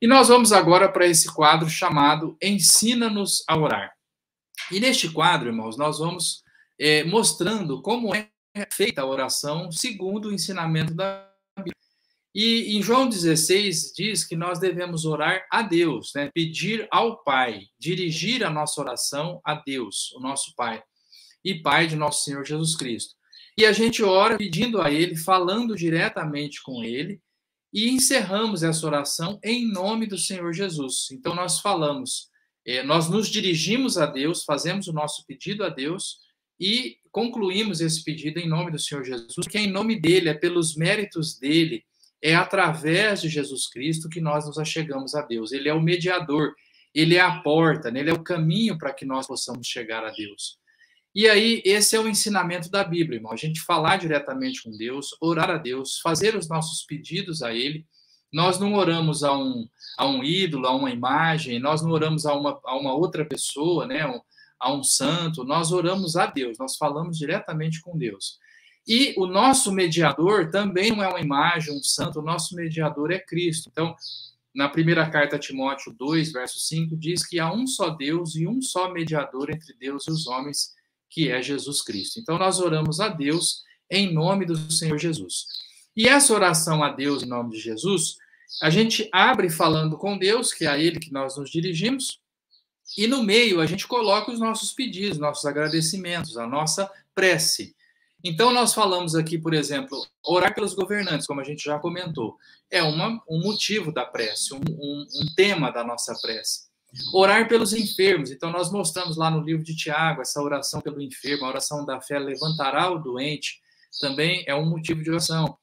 E nós vamos agora para esse quadro chamado Ensina-nos a Orar. E neste quadro, irmãos, nós vamos mostrando como é feita a oração segundo o ensinamento da Bíblia. E em João 16 diz que nós devemos orar a Deus, né? Pedir ao Pai, dirigir a nossa oração a Deus, o nosso Pai, e Pai de nosso Senhor Jesus Cristo. E a gente ora pedindo a Ele, falando diretamente com Ele, e encerramos essa oração em nome do Senhor Jesus. Então nós falamos, nós nos dirigimos a Deus, fazemos o nosso pedido a Deus e concluímos esse pedido em nome do Senhor Jesus, que é em nome dele, é pelos méritos dele, é através de Jesus Cristo que nós nos achegamos a Deus. Ele é o mediador, ele é a porta, né? Ele é o caminho para que nós possamos chegar a Deus. E aí, esse é o ensinamento da Bíblia, irmão. A gente falar diretamente com Deus, orar a Deus, fazer os nossos pedidos a Ele. Nós não oramos a um ídolo, a uma imagem, nós não oramos a uma outra pessoa, né? A um santo. Nós oramos a Deus, nós falamos diretamente com Deus. E o nosso mediador também não é uma imagem, um santo, o nosso mediador é Cristo. Então, na primeira carta a Timóteo 2, verso 5, diz que há um só Deus e um só mediador entre Deus e os homens, que é Jesus Cristo. Então, nós oramos a Deus em nome do Senhor Jesus. E essa oração a Deus em nome de Jesus, a gente abre falando com Deus, que é a Ele que nós nos dirigimos, e no meio a gente coloca os nossos pedidos, nossos agradecimentos, a nossa prece. Então, nós falamos aqui, por exemplo, orar pelos governantes, como a gente já comentou. É um motivo da prece, um tema da nossa prece. Orar pelos enfermos. Então, nós mostramos lá no livro de Tiago, essa oração pelo enfermo, a oração da fé levantará o doente, também é um motivo de oração.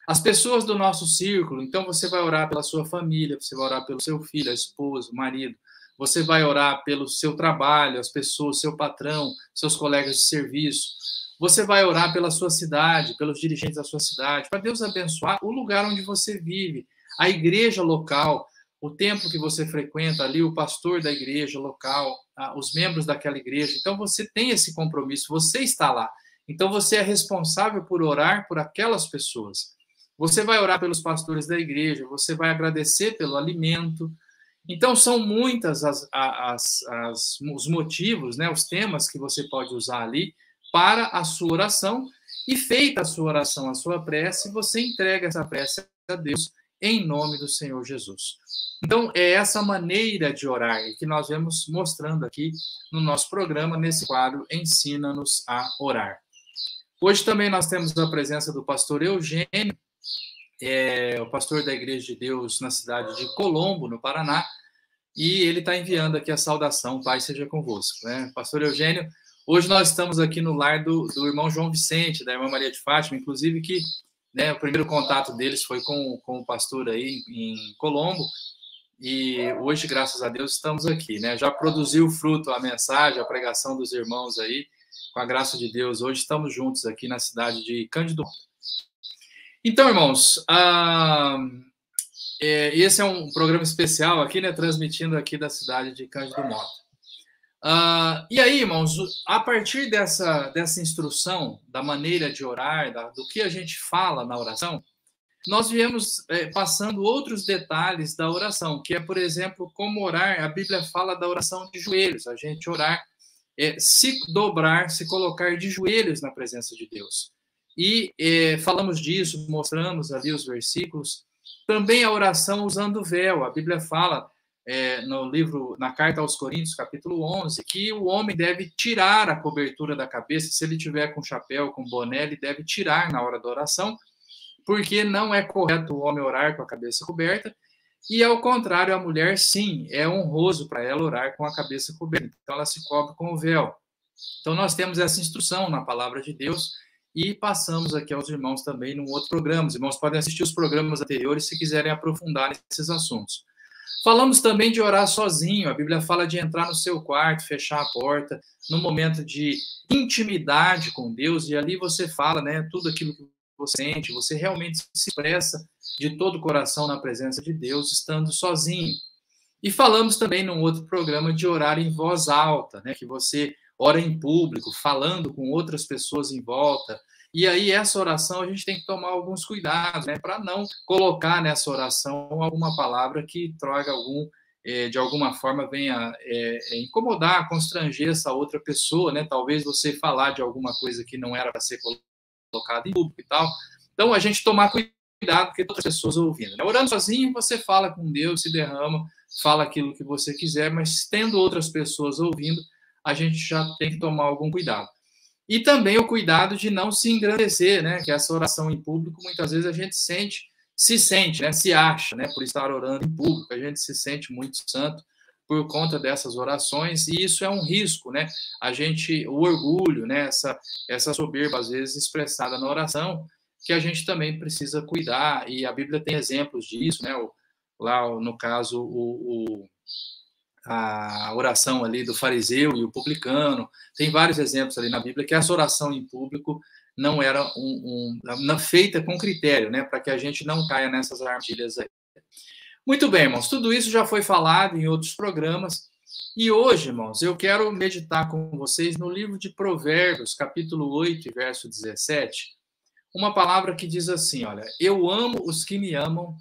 As pessoas do nosso círculo, então você vai orar pela sua família, você vai orar pelo seu filho, a esposa, o marido, você vai orar pelo seu trabalho, as pessoas, seu patrão, seus colegas de serviço. Você vai orar pela sua cidade, pelos dirigentes da sua cidade, para Deus abençoar o lugar onde você vive, a igreja local, o templo que você frequenta ali, o pastor da igreja local, os membros daquela igreja. Então, você tem esse compromisso, você está lá. Então, você é responsável por orar por aquelas pessoas. Você vai orar pelos pastores da igreja, você vai agradecer pelo alimento. Então, são muitas os motivos, né, os temas que você pode usar ali, para a sua oração, e feita a sua oração, a sua prece, você entrega essa prece a Deus em nome do Senhor Jesus. Então, é essa maneira de orar que nós vamos mostrando aqui no nosso programa, nesse quadro Ensina-nos a Orar. Hoje também nós temos a presença do pastor Eugênio, o pastor da Igreja de Deus na cidade de Colombo, no Paraná, e ele está enviando aqui a saudação, Pai seja convosco, né? Pastor Eugênio, hoje nós estamos aqui no lar do irmão João Vicente, da irmã Maria de Fátima, inclusive que, né, o primeiro contato deles foi com o pastor aí em Colombo, e hoje, graças a Deus, estamos aqui, né? Já produziu fruto a mensagem, a pregação dos irmãos aí, com a graça de Deus. Hoje estamos juntos aqui na cidade de Cândido. Então, irmãos, esse é um programa especial aqui, né? Transmitindo aqui da cidade de Cândido Mota. E aí, irmãos, a partir dessa instrução, da maneira de orar, do que a gente fala na oração, nós viemos passando outros detalhes da oração, que é, por exemplo, como orar. A Bíblia fala da oração de joelhos, a gente orar, se dobrar, se colocar de joelhos na presença de Deus. E falamos disso, mostramos ali os versículos. Também a oração usando o véu. A Bíblia fala no livro, na carta aos Coríntios, capítulo 11, que o homem deve tirar a cobertura da cabeça. Se ele tiver com chapéu, com boné, ele deve tirar na hora da oração, porque não é correto o homem orar com a cabeça coberta, e ao contrário, a mulher, sim, é honroso para ela orar com a cabeça coberta, então ela se cobre com o véu. Então nós temos essa instrução na palavra de Deus, e passamos aqui aos irmãos também num outro programa. Os irmãos podem assistir os programas anteriores se quiserem aprofundar nesses assuntos. Falamos também de orar sozinho. A Bíblia fala de entrar no seu quarto, fechar a porta, no momento de intimidade com Deus, e ali você fala, né, tudo aquilo que você sente, você realmente se expressa de todo o coração na presença de Deus, estando sozinho. E falamos também num outro programa de orar em voz alta, né, que você ora em público, falando com outras pessoas em volta, E aí, essa oração, a gente tem que tomar alguns cuidados, né, para não colocar nessa oração alguma palavra que traga de alguma forma, venha incomodar, constranger essa outra pessoa, né? Talvez você falar de alguma coisa que não era para ser colocada em público e tal. Então, a gente tomar cuidado, porque outras pessoas ouvindo. Né? Orando sozinho, você fala com Deus, se derrama, fala aquilo que você quiser, mas tendo outras pessoas ouvindo, a gente já tem que tomar algum cuidado. E também o cuidado de não se engrandecer, né? Que essa oração em público, muitas vezes a gente se sente, né? Se acha, né? Por estar orando em público, a gente se sente muito santo por conta dessas orações, e isso é um risco, né? O orgulho, né? Essa soberba, às vezes, expressada na oração, que a gente também precisa cuidar, e a Bíblia tem exemplos disso, né? Lá, no caso, a oração ali do fariseu e o publicano, tem vários exemplos ali na Bíblia que essa oração em público não era feita com critério, né, para que a gente não caia nessas armadilhas aí. Muito bem, irmãos, tudo isso já foi falado em outros programas, e hoje, irmãos, eu quero meditar com vocês no livro de Provérbios, capítulo 8, verso 17, uma palavra que diz assim, olha, eu amo os que me amam,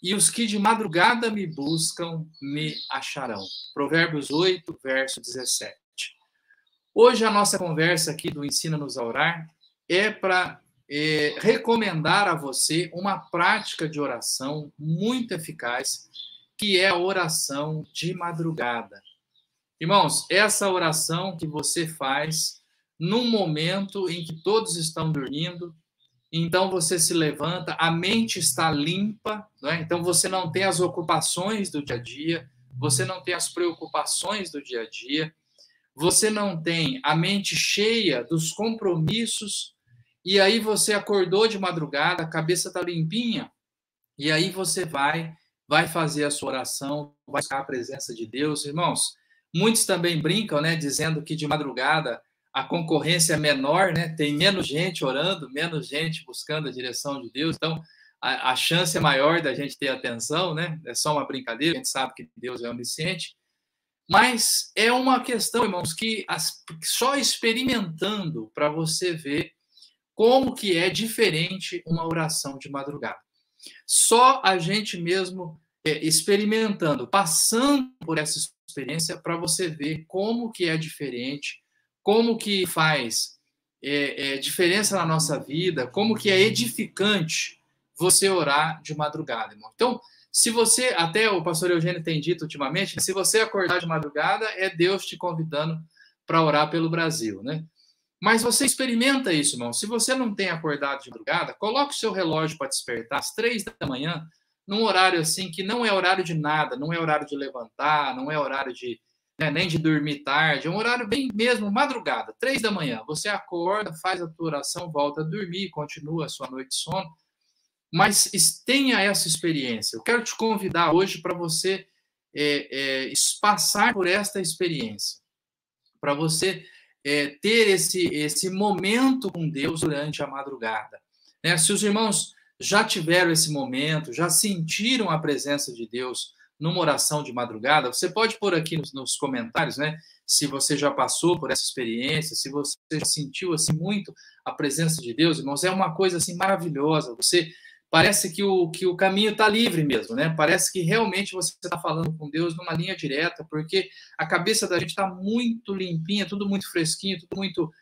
e os que de madrugada me buscam, me acharão. Provérbios 8, verso 17. Hoje a nossa conversa aqui do Ensina-nos a Orar é para recomendar a você uma prática de oração muito eficaz, que é a oração de madrugada. Irmãos, essa oração que você faz num momento em que todos estão dormindo, então você se levanta, a mente está limpa, né? Então você não tem as ocupações do dia a dia, você não tem as preocupações do dia a dia, você não tem a mente cheia dos compromissos, e aí você acordou de madrugada, a cabeça está limpinha, e aí você vai fazer a sua oração, vai buscar a presença de Deus. Irmãos, muitos também brincam, né, dizendo que de madrugada a concorrência é menor, né? Tem menos gente orando, menos gente buscando a direção de Deus, então a chance é maior da gente ter atenção, né? É só uma brincadeira, a gente sabe que Deus é onisciente, mas é uma questão, irmãos, que só experimentando para você ver como que é diferente uma oração de madrugada. Só a gente mesmo experimentando, passando por essa experiência, para você ver como que é diferente, como que faz diferença na nossa vida, como que é edificante você orar de madrugada, irmão. Então, se você, até o pastor Eugênio tem dito ultimamente, se você acordar de madrugada, é Deus te convidando para orar pelo Brasil, né? Mas você experimenta isso, irmão. Se você não tem acordado de madrugada, coloque o seu relógio para despertar às 3 da manhã, num horário assim que não é horário de nada, não é horário de levantar, não é horário de nem de dormir tarde, é um horário bem mesmo, madrugada, 3 da manhã. Você acorda, faz a tua oração, volta a dormir, continua a sua noite de sono, mas tenha essa experiência. Eu quero te convidar hoje para você passar por esta experiência, para você ter esse momento com Deus durante a madrugada. Né? Se os irmãos já tiveram esse momento, já sentiram a presença de Deus numa oração de madrugada, você pode pôr aqui nos comentários, né? Se você já passou por essa experiência, se você já sentiu assim muito a presença de Deus, irmãos, é uma coisa assim maravilhosa. Você parece que o caminho está livre mesmo, né? Parece que realmente você está falando com Deus numa linha direta, porque a cabeça da gente está muito limpinha, tudo muito fresquinho, tudo muito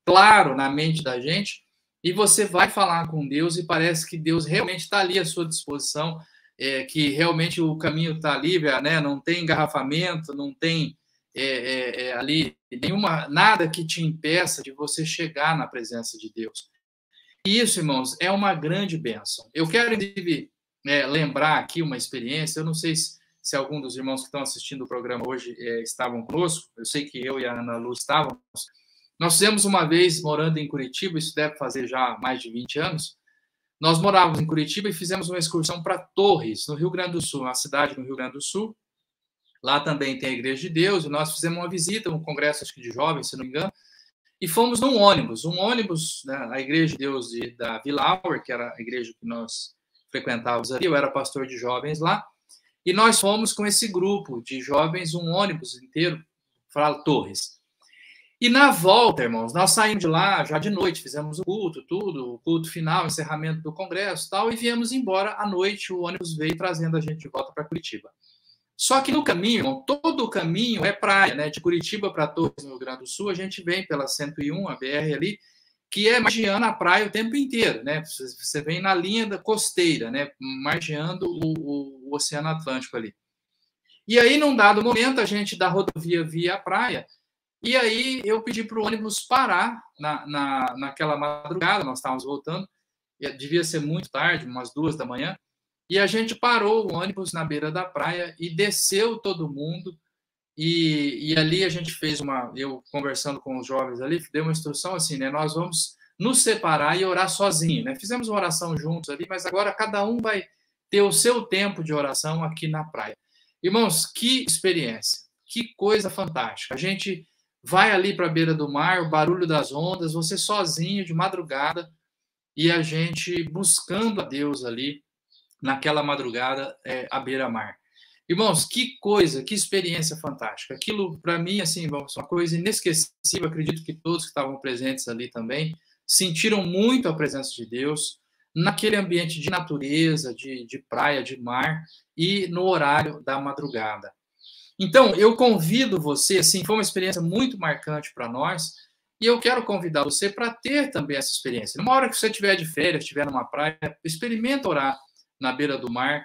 claro na mente da gente, e você vai falar com Deus e parece que Deus realmente está ali à sua disposição, que realmente o caminho está livre, né? Não tem engarrafamento, não tem ali nada que te impeça de você chegar na presença de Deus. E isso, irmãos, é uma grande bênção. Eu quero, inclusive, lembrar aqui uma experiência. Eu não sei se algum dos irmãos que estão assistindo o programa hoje estavam conosco. Eu sei que eu e a Ana Lu estávamos. Nós fizemos uma vez, morando em Curitiba, isso deve fazer já mais de 20 anos, nós morávamos em Curitiba e fizemos uma excursão para Torres, no Rio Grande do Sul, uma cidade no Rio Grande do Sul. Lá também tem a Igreja de Deus, e nós fizemos uma visita, um congresso, acho que de jovens, se não me engano, e fomos num ônibus, né, a Igreja de Deus da Vila Auer, que era a igreja que nós frequentávamos ali, eu era pastor de jovens lá, e nós fomos com esse grupo de jovens, um ônibus inteiro, para Torres. E na volta, irmãos, nós saímos de lá já de noite, fizemos o culto, tudo, o culto final, encerramento do congresso e tal, e viemos embora à noite, o ônibus veio trazendo a gente de volta para Curitiba. Só que no caminho, irmão, todo o caminho é praia, né? De Curitiba para Torres, no Rio Grande do Sul, a gente vem pela 101, a BR ali, que é margeando a praia o tempo inteiro, né? Você vem na linha da costeira, né? Margeando o Oceano Atlântico ali. E aí, num dado momento, a gente da rodovia via a praia, e aí eu pedi para o ônibus parar naquela madrugada, nós estávamos voltando, devia ser muito tarde, umas 2 da manhã, e a gente parou o ônibus na beira da praia e desceu todo mundo, e ali a gente fez eu conversando com os jovens ali, dei uma instrução assim, né, nós vamos nos separar e orar sozinho, né, fizemos uma oração juntos ali, mas agora cada um vai ter o seu tempo de oração aqui na praia. Irmãos, que experiência, que coisa fantástica, a gente vai ali para a beira do mar, o barulho das ondas, você sozinho, de madrugada, e a gente buscando a Deus ali, naquela madrugada, à beira-mar. Irmãos, que coisa, que experiência fantástica. Aquilo, para mim, assim, uma coisa inesquecível, acredito que todos que estavam presentes ali também sentiram muito a presença de Deus, naquele ambiente de natureza, de praia, de mar, e no horário da madrugada. Então, eu convido você, assim, foi uma experiência muito marcante para nós, e eu quero convidar você para ter também essa experiência. Numa hora que você estiver de férias, estiver numa praia, experimenta orar na beira do mar,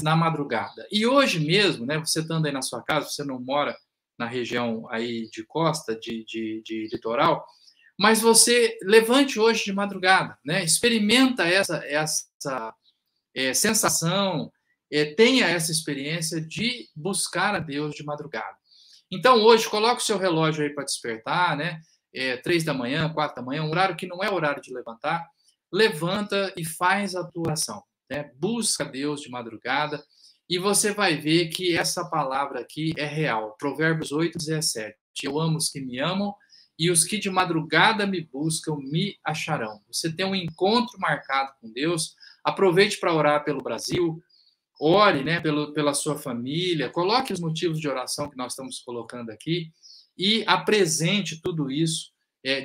na madrugada. E hoje mesmo, né, você estando aí na sua casa, você não mora na região aí de costa, de litoral, mas você levante hoje de madrugada, né, experimenta essa sensação, tenha essa experiência de buscar a Deus de madrugada. Então, hoje, coloque o seu relógio aí para despertar, né? 3 da manhã, 4 da manhã, um horário que não é horário de levantar, levanta e faz a tua oração, né? Busca Deus de madrugada e você vai ver que essa palavra aqui é real. Provérbios 8:17. Eu amo os que me amam e os que de madrugada me buscam me acharão. Você tem um encontro marcado com Deus, aproveite para orar pelo Brasil, ore, né, pela sua família, coloque os motivos de oração que nós estamos colocando aqui e apresente tudo isso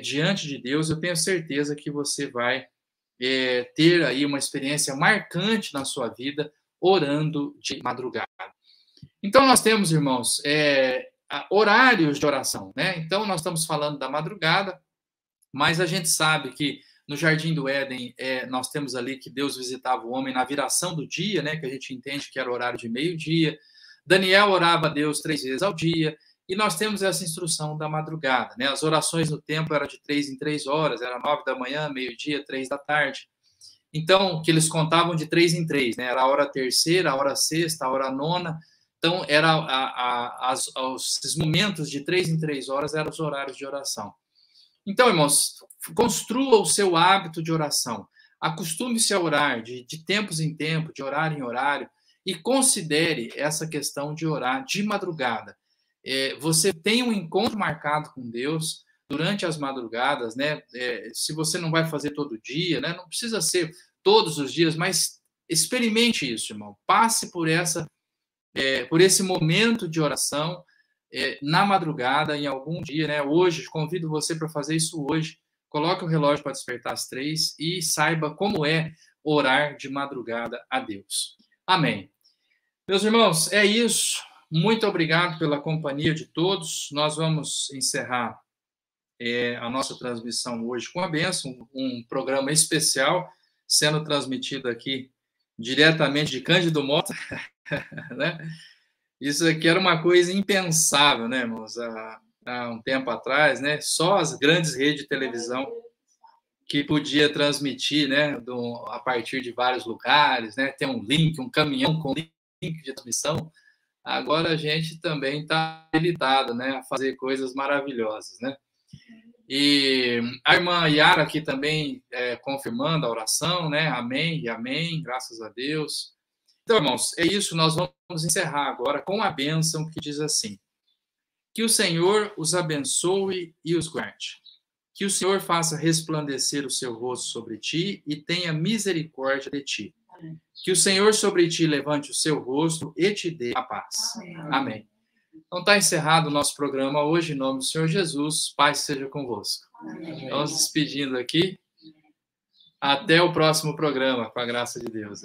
diante de Deus. Eu tenho certeza que você vai ter aí uma experiência marcante na sua vida orando de madrugada. Então, nós temos, irmãos, horários de oração, né? Então, nós estamos falando da madrugada, mas a gente sabe que no Jardim do Éden, nós temos ali que Deus visitava o homem na viração do dia, né, que a gente entende que era o horário de meio-dia. Daniel orava a Deus 3 vezes ao dia, e nós temos essa instrução da madrugada, né? As orações no templo eram de 3 em 3 horas, era 9 da manhã, meio-dia, 3 da tarde. Então, que eles contavam de 3 em 3, né? Era a hora terceira, a hora sexta, a hora nona. Então, esses momentos de 3 em 3 horas eram os horários de oração. Então, irmãos, construa o seu hábito de oração. Acostume-se a orar de tempos em tempo, de horário em horário, e considere essa questão de orar de madrugada. Você tem um encontro marcado com Deus durante as madrugadas, né? Se você não vai fazer todo dia, né? Não precisa ser todos os dias, mas experimente isso, irmão. Passe por esse momento de oração na madrugada, em algum dia, né? Hoje, convido você para fazer isso hoje. Coloque o relógio para despertar às 3 e saiba como é orar de madrugada a Deus. Amém. Meus irmãos, é isso. Muito obrigado pela companhia de todos. Nós vamos encerrar a nossa transmissão hoje com a bênção, um programa especial sendo transmitido aqui diretamente de Cândido Mota, né? Isso aqui era uma coisa impensável, né, irmãos? Há um tempo atrás, né? Só as grandes redes de televisão que podia transmitir, né, a partir de vários lugares, né? Tem um link, um caminhão com link de transmissão. Agora a gente também está habilitado, né, a fazer coisas maravilhosas, né? E a irmã Yara aqui também confirmando a oração, né? Amém e amém, graças a Deus. Então, irmãos, é isso. Nós vamos encerrar agora com a bênção que diz assim: que o Senhor os abençoe e os guarde. Que o Senhor faça resplandecer o seu rosto sobre ti e tenha misericórdia de ti. Que o Senhor sobre ti levante o seu rosto e te dê a paz. Amém. Então está encerrado o nosso programa hoje, em nome do Senhor Jesus. Paz seja convosco. Amém. Vamos despedindo aqui. Até o próximo programa, com a graça de Deus.